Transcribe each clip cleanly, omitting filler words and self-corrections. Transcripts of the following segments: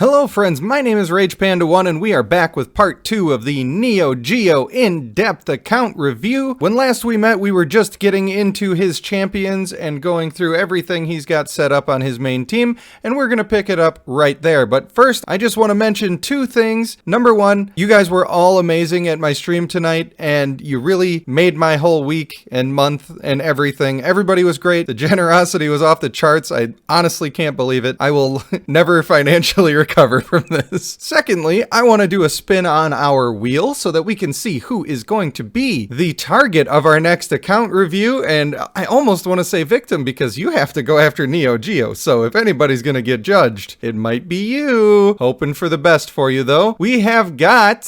Hello friends, my name is RagePanda1 and we are back with part 2 of the Neo-Geo in-depth account review. When last we met, we were just getting into his champions and going through everything he's got set up on his main team, and we're going to pick it up right there. But first, I just want to mention two things. Number one, you guys were all amazing at my stream tonight, and you really made my whole week and month and everything. Everybody was great. The generosity was off the charts. I honestly can't believe it. I will never financially recover from this. Secondly, I want to do a spin on our wheel so that we can see who is going to be the target of our next account review, and I almost want to say victim because you have to go after Neo-Geo, so if anybody's going to get judged, it might be you. Hoping for the best for you though. We have got...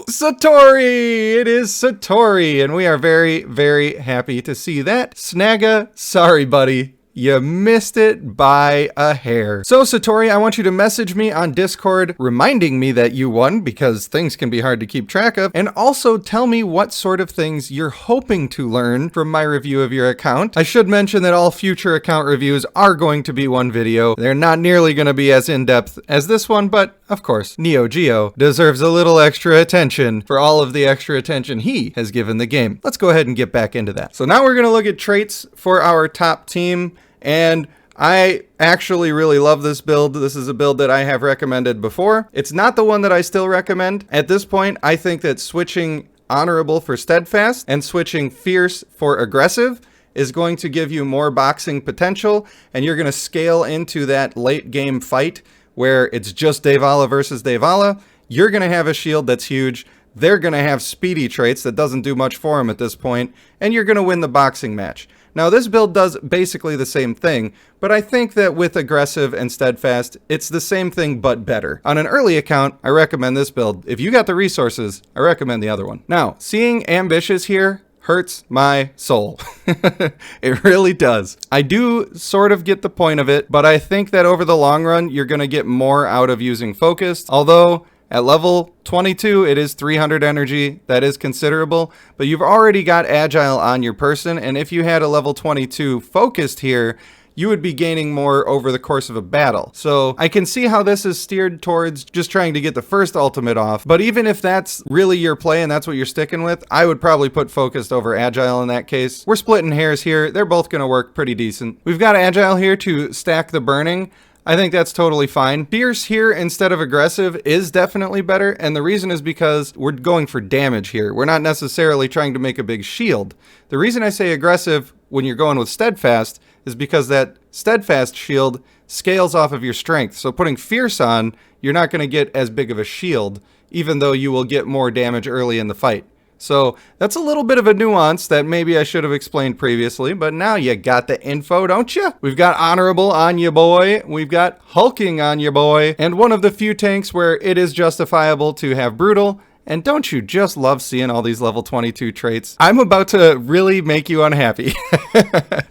Satori! It is Satori, and we are very, very happy to see that. Snagga, sorry buddy. You missed it by a hair. So Satori, I want you to message me on Discord reminding me that you won, because things can be hard to keep track of, and also tell me what sort of things you're hoping to learn from my review of your account. I should mention that all future account reviews are going to be one video. They're not nearly going to be as in-depth as this one, but of course, Neo-Geo deserves a little extra attention for all of the extra attention he has given the game. Let's go ahead and get back into that. So now we're going to look at traits for our top team. And I actually really love this build. This is a build that I have recommended before. It's not the one that I still recommend. At this point, I think that switching honorable for steadfast and switching fierce for aggressive is going to give you more boxing potential, and you're going to scale into that late game fight where it's just Devala versus Devala. You're going to have a shield that's huge. They're going to have speedy traits that doesn't do much for them at this point, and you're going to win the boxing match. Now this build does basically the same thing, but I think that with aggressive and steadfast, it's the same thing but better. On an early account, I recommend this build. If you got the resources, I recommend the other one. Now, seeing ambitious here hurts my soul. It really does. I do sort of get the point of it, but I think that over the long run, you're going to get more out of using focused, although at level 22, it is 300 energy. That is considerable, but you've already got agile on your person, and if you had a level 22 focused here, you would be gaining more over the course of a battle. So I can see how this is steered towards just trying to get the first ultimate off, but even if that's really your play and that's what you're sticking with, I would probably put focused over agile in that case. We're splitting hairs here. They're both going to work pretty decent. We've got agile here to stack the burning. I think that's totally fine. Fierce here instead of aggressive is definitely better, and the reason is because we're going for damage here. We're not necessarily trying to make a big shield. The reason I say aggressive when you're going with steadfast is because that steadfast shield scales off of your strength. So putting fierce on, you're not going to get as big of a shield, even though you will get more damage early in the fight. So that's a little bit of a nuance that maybe I should have explained previously, but now you got the info, don't you? We've got honorable on ya boy, we've got hulking on ya boy, and one of the few tanks where it is justifiable to have brutal. And don't you just love seeing all these level 22 traits? I'm about to really make you unhappy.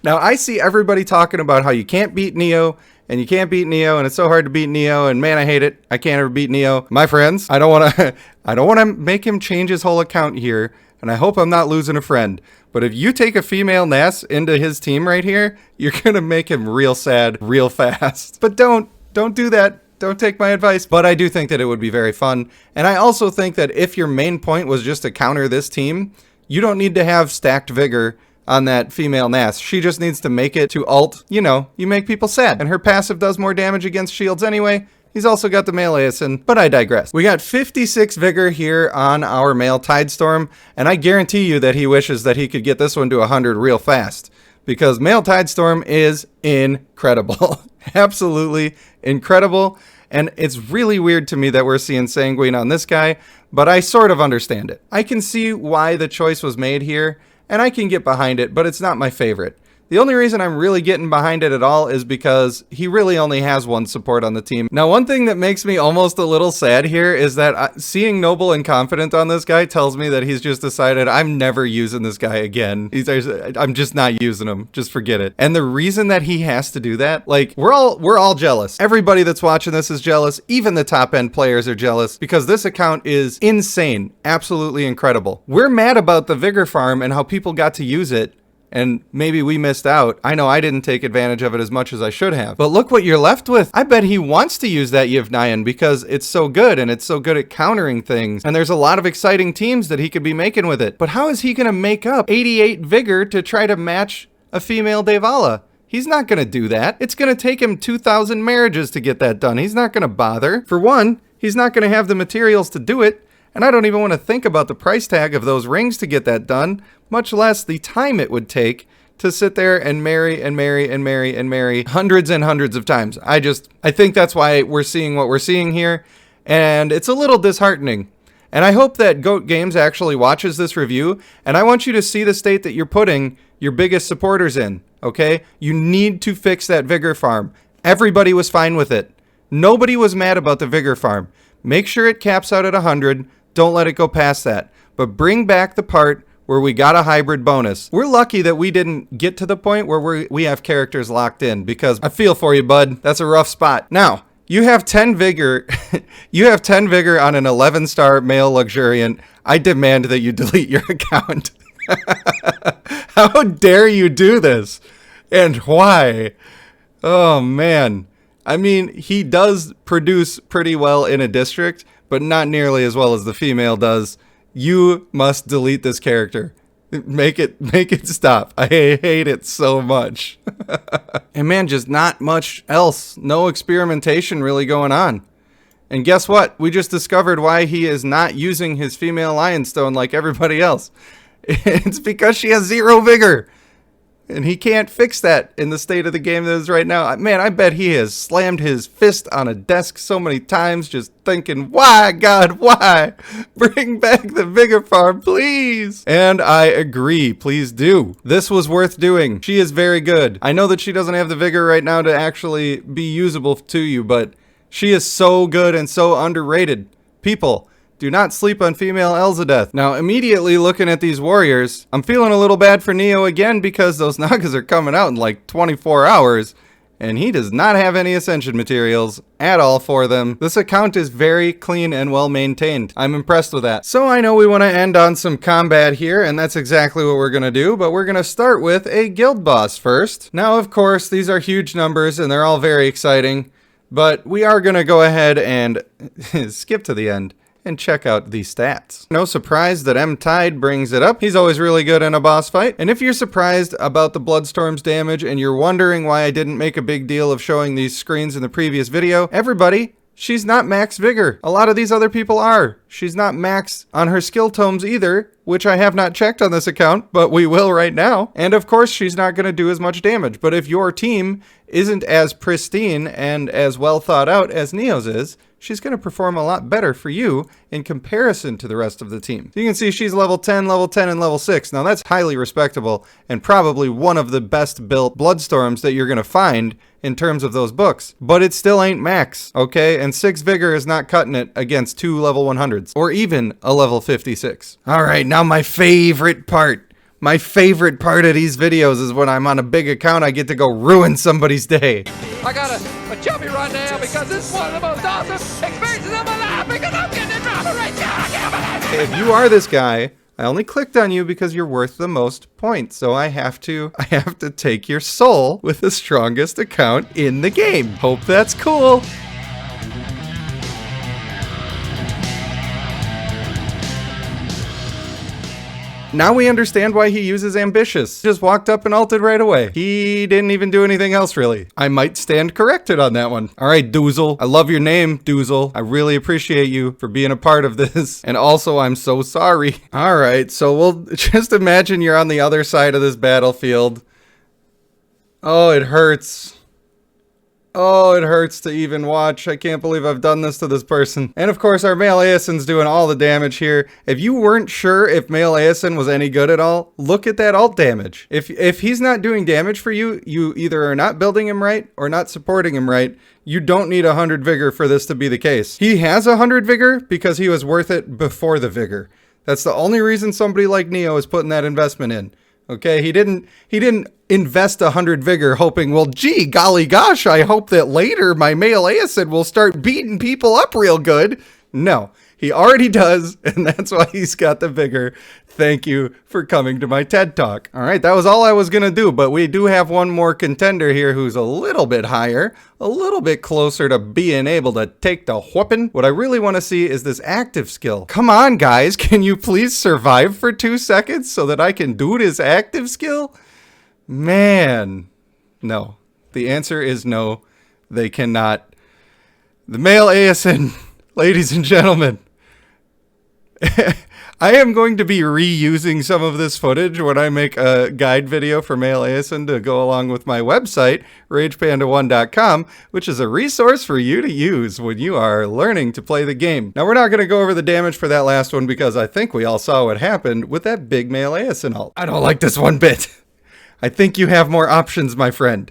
Now I see everybody talking about how you can't beat Neo, and you can't beat Neo, and it's so hard to beat Neo, and man, I hate it. I can't ever beat Neo. My friends, I don't want to make him change his whole account here, and I hope I'm not losing a friend. But if you take a female Nass into his team right here, you're going to make him real sad real fast. But don't do that. Don't take my advice. But I do think that it would be very fun. And I also think that if your main point was just to counter this team, you don't need to have stacked vigor on that female Nass. She just needs to make it to ult. You know, you make people sad. And her passive does more damage against shields anyway. He's also got the male Aeson, but I digress. We got 56 vigor here on our male Tidestorm, and I guarantee you that he wishes that he could get this one to 100 real fast, because male Tidestorm is incredible. Absolutely incredible. And it's really weird to me that we're seeing Sanguine on this guy, but I sort of understand it. I can see why the choice was made here, and I can get behind it, but it's not my favorite. The only reason I'm really getting behind it at all is because he really only has one support on the team. Now, one thing that makes me almost a little sad here is that seeing Noble and Confident on this guy tells me that he's just decided I'm never using this guy again. I'm just not using him. Just forget it. And the reason that he has to do that, like, we're all jealous. Everybody that's watching this is jealous. Even the top end players are jealous because this account is insane. Absolutely incredible. We're mad about the Vigor farm and how people got to use it. and maybe we missed out. I know I didn't take advantage of it as much as I should have. But look what you're left with. I bet he wants to use that Yevnayan because it's so good and it's so good at countering things. And there's a lot of exciting teams that he could be making with it. But how is he going to make up 88 vigor to try to match a female Devala? He's not going to do that. It's going to take him 2,000 marriages to get that done. He's not going to bother. For one, he's not going to have the materials to do it. And I don't even want to think about the price tag of those rings to get that done, much less the time it would take to sit there and marry and marry and marry and marry hundreds and hundreds of times. I think that's why we're seeing what we're seeing here, and it's a little disheartening. And I hope that GOAT Games actually watches this review, and I want you to see the state that you're putting your biggest supporters in, okay? You need to fix that Vigor farm. Everybody was fine with it. Nobody was mad about the Vigor farm. Make sure it caps out at 100. Don't let it go past that. But bring back the part where we got a hybrid bonus. We're lucky that we didn't get to the point where we have characters locked in, because I feel for you, bud. That's a rough spot. Now, you have 10 vigor. You have 10 vigor on an 11-star male luxuriant. I demand that you delete your account. How dare you do this? And why? Oh, man. I mean, he does produce pretty well in a district, but not nearly as well as the female does. You must delete this character. Make it stop. I hate it so much. And man, just not much else. No experimentation really going on. And guess what? We just discovered why he is not using his female Lion Stone like everybody else. It's because she has 0 vigor. And he can't fix that in the state of the game that is right now. Man, I bet he has slammed his fist on a desk so many times just thinking, why, God, why? Bring back the Vigor farm, please. And I agree. Please do. This was worth doing. She is very good. I know that she doesn't have the Vigor right now to actually be usable to you, but she is so good and so underrated. People, do not sleep on female Elzadeth. Now, immediately looking at these warriors, I'm feeling a little bad for Neo again because those Nagas are coming out in like 24 hours, and he does not have any Ascension materials at all for them. This account is very clean and well maintained. I'm impressed with that. So I know we want to end on some combat here, and that's exactly what we're going to do, but we're going to start with a guild boss first. Now, of course, these are huge numbers, and they're all very exciting, but we are going to go ahead and skip to the end and check out these stats. No surprise that M-Tide brings it up. He's always really good in a boss fight. And if you're surprised about the Bloodstorm's damage and you're wondering why I didn't make a big deal of showing these screens in the previous video, everybody, she's not max vigor. A lot of these other people are. She's not max on her skill tomes either, which I have not checked on this account, but we will right now. And of course, she's not going to do as much damage. But if your team isn't as pristine and as well thought out as Neo's is, she's going to perform a lot better for you in comparison to the rest of the team. So you can see she's level 10, and level 6. Now that's highly respectable and probably one of the best built Bloodstorms that you're going to find in terms of those books. But it still ain't max, okay? And 6 vigor is not cutting it against 2 level 100s or even a level 56. All right, now my favorite part. My favorite part of these videos is when I'm on a big account, I get to go ruin somebody's day. I got a chubby right now because this is one of the most awesome experiences of my life because I'm getting it right now. I can't believe it. If you are this guy, I only clicked on you because you're worth the most points. So I have to take your soul with the strongest account in the game. Hope that's cool. Now we understand why he uses Ambitious. Just walked up and ulted right away. He didn't even do anything else, really. I might stand corrected on that one. All right, Doozle. I love your name, Doozle. I really appreciate you for being a part of this. And also, I'm so sorry. All right, so we'll just imagine you're on the other side of this battlefield. Oh, it hurts. Oh, it hurts to even watch. I can't believe I've done this to this person. And of course, our male Aesin's doing all the damage here. If you weren't sure if male Aesin was any good at all, look at that ult damage. If he's not doing damage for you, you either are not building him right or not supporting him right. You don't need 100 vigor for this to be the case. He has 100 vigor because he was worth it before the vigor. That's the only reason somebody like Neo is putting that investment in. Okay, he didn't invest 100 vigor hoping, well, gee, golly gosh, I hope that later my male Aesin will start beating people up real good. No, He already does, and that's why he's got the bigger. Thank you for coming to my TED Talk. All right, that was all I was going to do, but we do have one more contender here who's a little bit higher, a little bit closer to being able to take the whooping. What I really want to see is this active skill. Come on, guys, can you please survive for 2 seconds so that I can do this active skill? Man, no. The answer is no, they cannot. The male ASN, ladies and gentlemen. I am going to be reusing some of this footage when I make a guide video for male ASN to go along with my website, ragepanda1.com, which is a resource for you to use when you are learning to play the game. Now, we're not going to go over the damage for that last one because I think we all saw what happened with that big male ASN ult. I don't like this one bit. I think you have more options, my friend.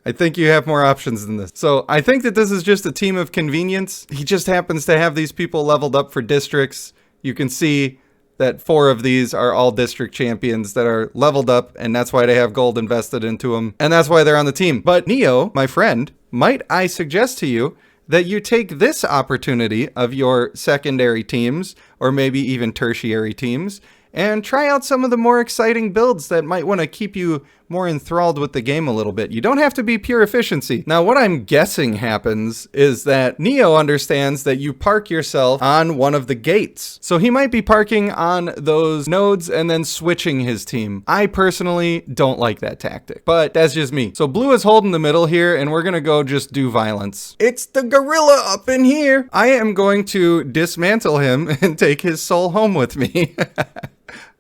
I think you have more options than this. So I think that this is just a team of convenience. He just happens to have these people leveled up for districts. You can see that 4 of these are all district champions that are leveled up, and that's why they have gold invested into them, and that's why they're on the team. But Neo, my friend, might I suggest to you that you take this opportunity of your secondary teams, or maybe even tertiary teams, and try out some of the more exciting builds that might want to keep you more enthralled with the game a little bit. You don't have to be pure efficiency. Now, what I'm guessing happens is that Neo understands that you park yourself on one of the gates. So he might be parking on those nodes and then switching his team. I personally don't like that tactic, but that's just me. So Blue is holding the middle here, and we're gonna go just do violence. It's the gorilla up in here. I am going to dismantle him and take his soul home with me.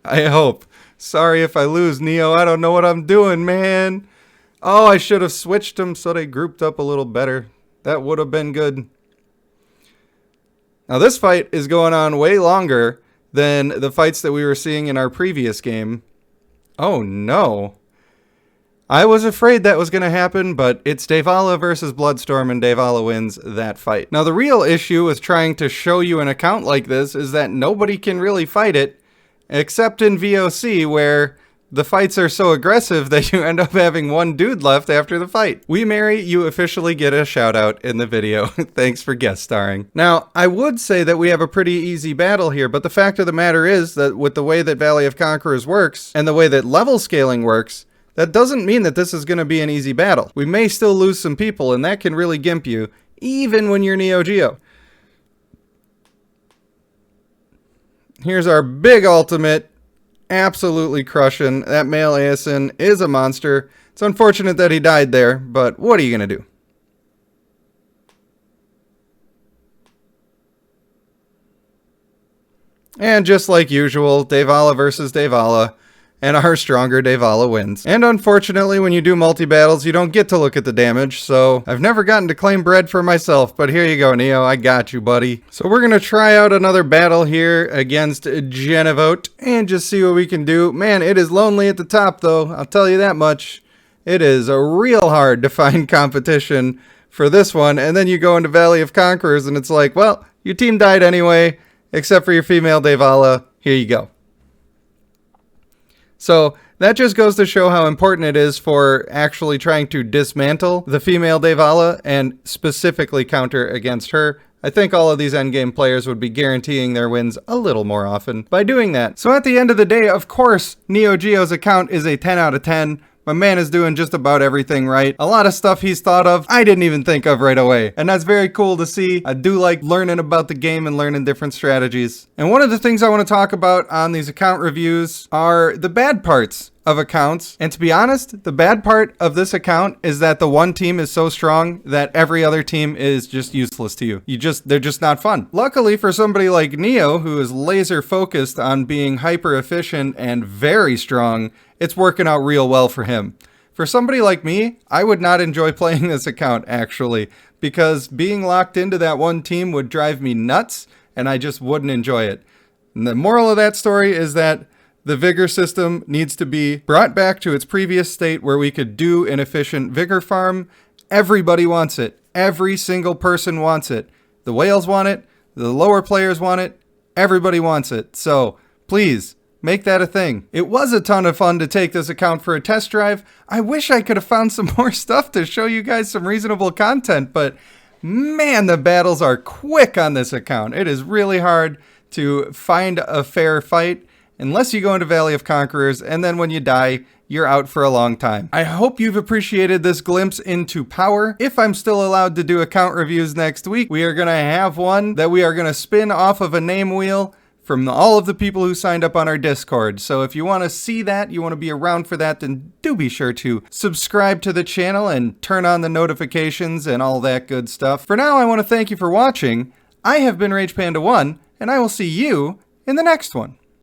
I hope. Sorry if I lose, Neo. I don't know what I'm doing, man. Oh, I should have switched them so they grouped up a little better. That would have been good. Now, this fight is going on way longer than the fights that we were seeing in our previous game. Oh, no. I was afraid that was going to happen, but it's Devala versus Bloodstorm, and Devala wins that fight. Now, the real issue with trying to show you an account like this is that nobody can really fight it, except in VOC, where the fights are so aggressive that you end up having one dude left after the fight. We Mary, you officially get a shout out in the video. Thanks for guest starring. Now, I would say that we have a pretty easy battle here, but the fact of the matter is that with the way that Valley of Conquerors works, and the way that level scaling works, that doesn't mean that this is going to be an easy battle. We may still lose some people, and that can really gimp you, even when you're Neo-Geo. Here's our big ultimate, absolutely crushing. That male ASN is a monster. It's unfortunate that he died there, but what are you going to do? And just like usual, Devala versus Devala. And our stronger Devala wins. And unfortunately, when you do multi-battles, you don't get to look at the damage, so I've never gotten to claim bread for myself, but here you go, Neo, I got you, buddy. So we're gonna try out another battle here against Genevote, and just see what we can do. Man, it is lonely at the top, though, I'll tell you that much. It is real hard to find competition for this one, and then you go into Valley of Conquerors, and it's like, well, your team died anyway, except for your female Devala, here you go. So that just goes to show how important it is for actually trying to dismantle the female Devala and specifically counter against her. I think all of these endgame players would be guaranteeing their wins a little more often by doing that. So at the end of the day, of course, Neo-Geo's account is a 10 out of 10. My man is doing just about everything right. A lot of stuff he's thought of, I didn't even think of right away. And that's very cool to see. I do like learning about the game and learning different strategies. And one of the things I want to talk about on these account reviews are the bad parts of accounts. And to be honest, the bad part of this account is that the one team is so strong that every other team is just useless to you. They're just not fun. Luckily for somebody like Neo, who is laser focused on being hyper efficient and very strong, it's working out real well for him. For somebody like me, I would not enjoy playing this account actually, because being locked into that one team would drive me nuts and I just wouldn't enjoy it. And the moral of that story is that the vigor system needs to be brought back to its previous state where we could do an efficient vigor farm. Everybody wants it. Every single person wants it. The whales want it. The lower players want it. Everybody wants it. So please make that a thing. It was a ton of fun to take this account for a test drive. I wish I could have found some more stuff to show you guys some reasonable content, but Man, the battles are quick on this account. It is really hard to find a fair fight unless you go into Valley of Conquerors, and then when you die, you're out for a long time. I hope you've appreciated this glimpse into power. If I'm still allowed to do account reviews next week, we are going to have one that we are going to spin off of a name wheel from all of the people who signed up on our Discord. So if you want to see that, you want to be around for that, then do be sure to subscribe to the channel and turn on the notifications and all that good stuff. For now, I want to thank you for watching. I have been Rage Panda 1, and I will see you in the next one.